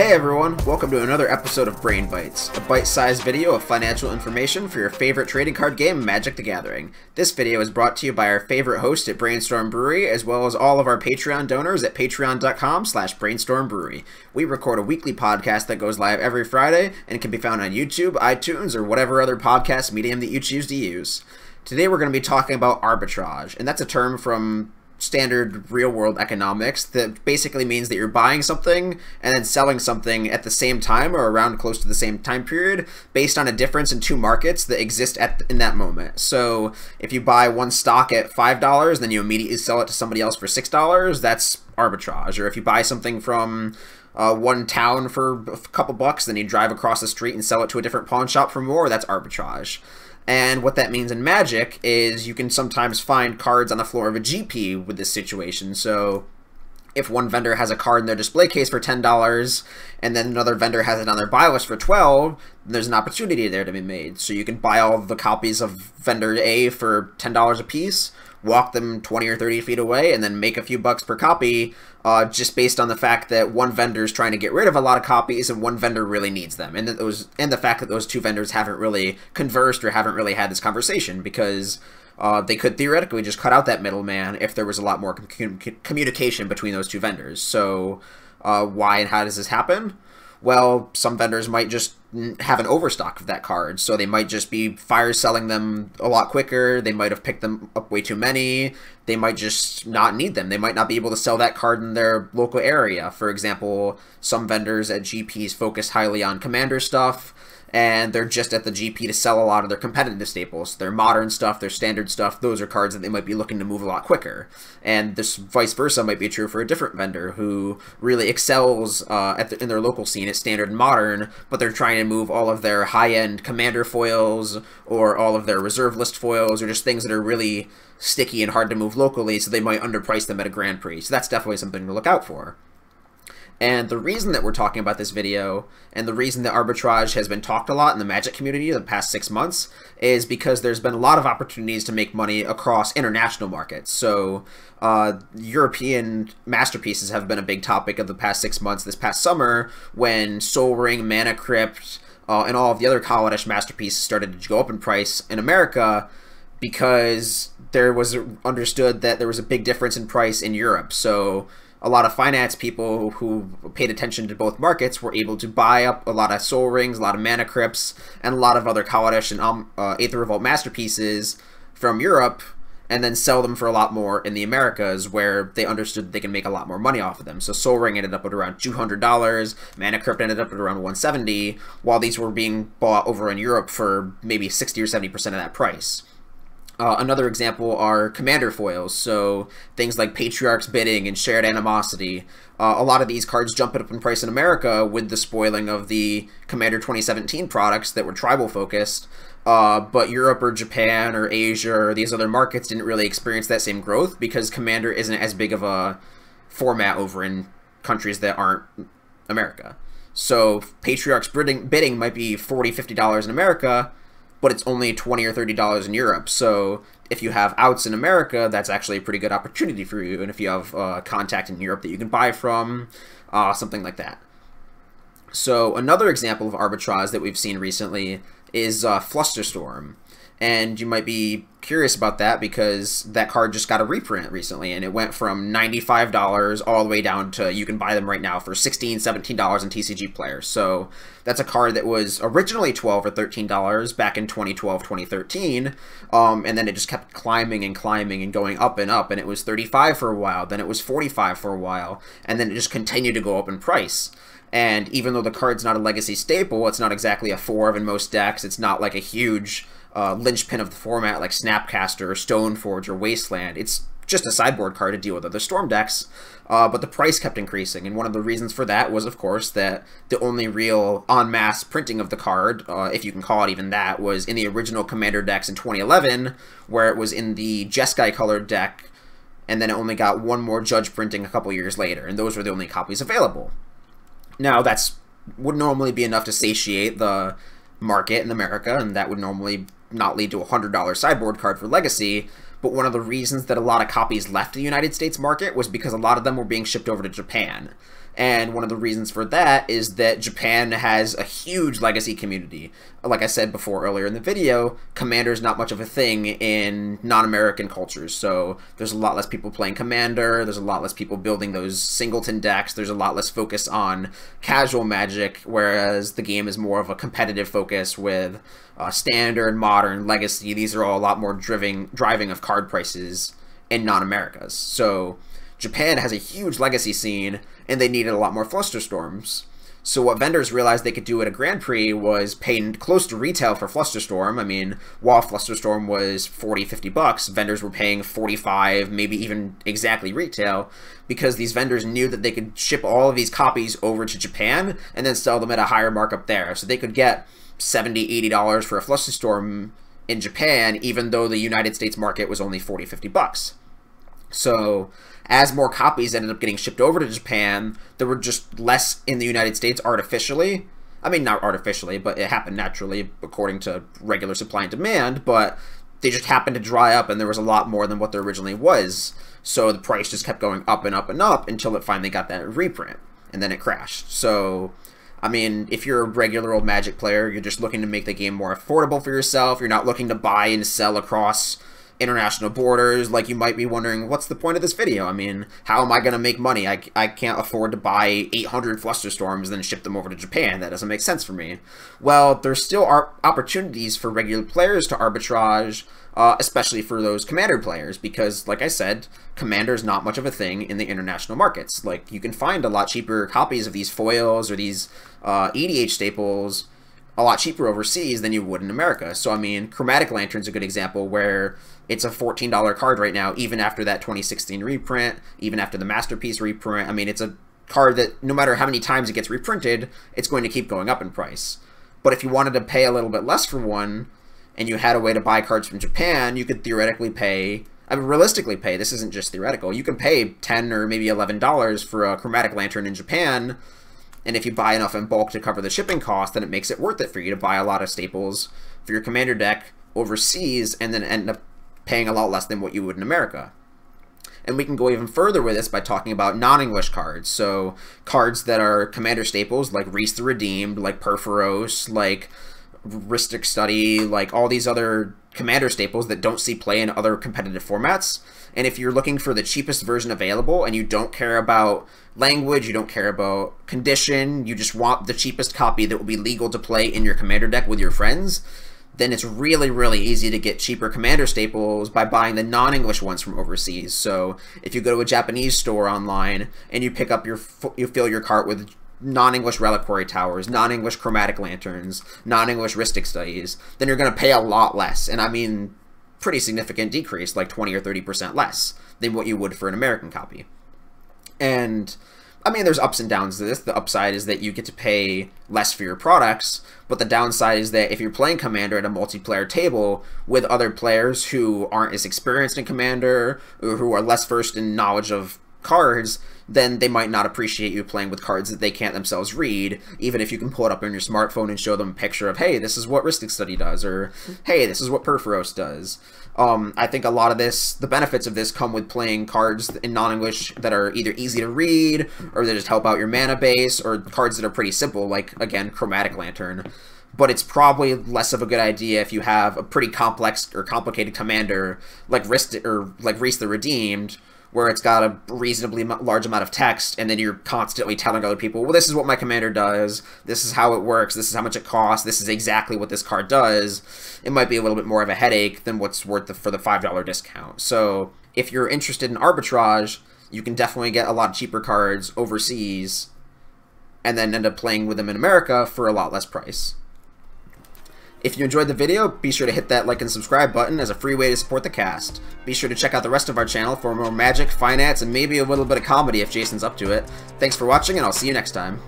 Hey everyone, welcome to another episode of Brainbites, a bite-sized video of financial information for your favorite trading card game, Magic the Gathering. This video is brought to you by our favorite host at Brainstorm Brewery, as well as all of our Patreon donors at patreon.com/brainstormbrewery. We record a weekly podcast that goes live every Friday and can be found on YouTube, iTunes, or whatever other podcast medium that you choose to use. Today we're going to be talking about arbitrage, and that's a term from standard real-world economics that basically means that you're buying something and then selling something at the same time or around close to the same time period based on a difference in two markets that exist in that moment. So if you buy one stock at $5, then you immediately sell it to somebody else for $6, that's arbitrage. Or if you buy something from one town for a couple bucks, then you drive across the street and sell it to a different pawn shop for more, that's arbitrage. And what that means in Magic is you can sometimes find cards on the floor of a GP with this situation. So if one vendor has a card in their display case for $10 and then another vendor has it on their buy list for $12, then there's an opportunity there to be made. So you can buy all the copies of vendor A for $10 a piece, walk them 20 or 30 feet away, and then make a few bucks per copy just based on the fact that one vendor is trying to get rid of a lot of copies and one vendor really needs them. And the fact that those two vendors haven't really conversed or haven't really had this conversation, because they could theoretically just cut out that middleman if there was a lot more communication between those two vendors. So why and how does this happen? Well, some vendors might just have an overstock of that card, so they might just be fire selling them a lot quicker. They might have picked them up way too many. They might just not need them. They might not be able to sell that card in their local area. For example, some vendors at GPs focus highly on commander stuff, and they're just at the GP to sell a lot of their competitive staples. Their modern stuff, their standard stuff, those are cards that they might be looking to move a lot quicker. And this vice versa might be true for a different vendor who really excels in their local scene at standard and modern, but they're trying to move all of their high-end commander foils or all of their reserve list foils or just things that are really sticky and hard to move locally, so they might underprice them at a Grand Prix. So that's definitely something to look out for. And the reason that we're talking about this video, and the reason that arbitrage has been talked a lot in the Magic community in the past 6 months, is because there's been a lot of opportunities to make money across international markets. So European masterpieces have been a big topic of the past 6 months. This past summer, when Sol Ring, Mana Crypt, and all of the other Kaladesh masterpieces started to go up in price in America, because there was understood that there was a big difference in price in Europe. So a lot of finance people who paid attention to both markets were able to buy up a lot of Sol Rings, a lot of Mana Crypts, and a lot of other Kaladesh and Eighth Revolt masterpieces from Europe, and then sell them for a lot more in the Americas, where they understood they can make a lot more money off of them. So Sol Ring ended up at around $200, Mana Crypt ended up at around $170, while these were being bought over in Europe for maybe 60 or 70% of that price. Another example are commander foils, so things like Patriarch's Bidding and Shared Animosity. A lot of these cards jump up in price in America with the spoiling of the Commander 2017 products that were tribal focused, but Europe or Japan or Asia or these other markets didn't really experience that same growth because Commander isn't as big of a format over in countries that aren't America. So Patriarch's Bidding might be $40, $50 in America, but it's only $20 or $30 in Europe. So if you have outs in America, that's actually a pretty good opportunity for you. And if you have contact in Europe that you can buy from, something like that. So another example of arbitrage that we've seen recently is Flusterstorm. And you might be curious about that because that card just got a reprint recently, and it went from $95 all the way down to you can buy them right now for $16, $17 in TCG Players. So that's a card that was originally $12 or $13 back in 2012, 2013, and then it just kept climbing and climbing and going up, and it was $35 for a while, then it was $45 for a while, and then it just continued to go up in price. And even though the card's not a legacy staple, it's not exactly a 4 in most decks, it's not like a huge linchpin of the format like Snapcaster or Stoneforge or Wasteland. It's just a sideboard card to deal with other Storm decks, but the price kept increasing, and one of the reasons for that was, of course, that the only real en masse printing of the card, if you can call it even that, was in the original Commander decks in 2011, where it was in the Jeskai colored deck, and then it only got one more Judge printing a couple years later, and those were the only copies available. Now, would normally be enough to satiate the market in America, and that would normally not lead to a $100 sideboard card for Legacy, but one of the reasons that a lot of copies left the United States market was because a lot of them were being shipped over to Japan. And one of the reasons for that is that Japan has a huge legacy community. Like I said before earlier in the video, Commander is not much of a thing in non-American cultures. So there's a lot less people playing Commander, there's a lot less people building those singleton decks, there's a lot less focus on casual Magic, whereas the game is more of a competitive focus with Standard, Modern, Legacy. These are all a lot more driving of card prices in non-Americas. So Japan has a huge legacy scene, and they needed a lot more Flusterstorms. So what vendors realized they could do at a Grand Prix was pay close to retail for Flusterstorm. I mean, while Flusterstorm was $40-50, vendors were paying $45, maybe even exactly retail, because these vendors knew that they could ship all of these copies over to Japan and then sell them at a higher markup there. So they could get $70-80 for a Flusterstorm in Japan, even though the United States market was only $40-50. So as more copies ended up getting shipped over to Japan, there were just less in the United States artificially. I mean, not artificially, but it happened naturally according to regular supply and demand, but they just happened to dry up and there was a lot more than what there originally was. So the price just kept going up and up and up until it finally got that reprint, and then it crashed. So I mean, if you're a regular old Magic player, you're just looking to make the game more affordable for yourself. You're not looking to buy and sell across international borders. Like, you might be wondering, what's the point of this video? I mean, how am I going to make money? I can't afford to buy 800 Flusterstorms and then ship them over to Japan. That doesn't make sense for me. Well, there still are opportunities for regular players to arbitrage, especially for those Commander players, because, like I said, Commander is not much of a thing in the international markets. Like, you can find a lot cheaper copies of these foils or these EDH staples a lot cheaper overseas than you would in America. So, I mean, Chromatic Lantern's a good example where it's a $14 card right now, even after that 2016 reprint, even after the Masterpiece reprint. I mean, it's a card that no matter how many times it gets reprinted, it's going to keep going up in price. But if you wanted to pay a little bit less for one, and you had a way to buy cards from Japan, you could theoretically pay, I mean, realistically pay, this isn't just theoretical, you can pay $10 or maybe $11 for a Chromatic Lantern in Japan, and if you buy enough in bulk to cover the shipping cost, then it makes it worth it for you to buy a lot of staples for your Commander deck overseas and then end up paying a lot less than what you would in America. And we can go even further with this by talking about non-English cards. So cards that are Commander staples, like Reese the Redeemed, like Perforos, like Ristic Study, like all these other Commander staples that don't see play in other competitive formats. And if you're looking for the cheapest version available and you don't care about language, you don't care about condition, you just want the cheapest copy that will be legal to play in your Commander deck with your friends, then it's really, really easy to get cheaper Commander staples by buying the non-English ones from overseas. So if you go to a Japanese store online and you pick up you fill your cart with non-English Reliquary Towers, non-English Chromatic Lanterns, non-English Ristic Studies, then you're going to pay a lot less. And I mean, pretty significant decrease, like 20 or 30% less than what you would for an American copy. And I mean, there's ups and downs to this. The upside is that you get to pay less for your products, but the downside is that if you're playing Commander at a multiplayer table with other players who aren't as experienced in Commander or who are less versed in knowledge of cards, then they might not appreciate you playing with cards that they can't themselves read, even if you can pull it up on your smartphone and show them a picture of, hey, this is what Ristic Study does, or hey, this is what Perforos does. I think a lot of this, the benefits of this come with playing cards in non-English that are either easy to read, or that just help out your mana base, or cards that are pretty simple, like, again, Chromatic Lantern. But it's probably less of a good idea if you have a pretty complex or complicated Commander like Reese the Redeemed, where it's got a reasonably large amount of text, and then you're constantly telling other people, well, this is what my Commander does, this is how it works, this is how much it costs, this is exactly what this card does. It might be a little bit more of a headache than what's worth for the $5 discount. So if you're interested in arbitrage, you can definitely get a lot cheaper cards overseas and then end up playing with them in America for a lot less price. If you enjoyed the video, be sure to hit that like and subscribe button as a free way to support the cast. Be sure to check out the rest of our channel for more magic, finance, and maybe a little bit of comedy if Jason's up to it. Thanks for watching, and I'll see you next time.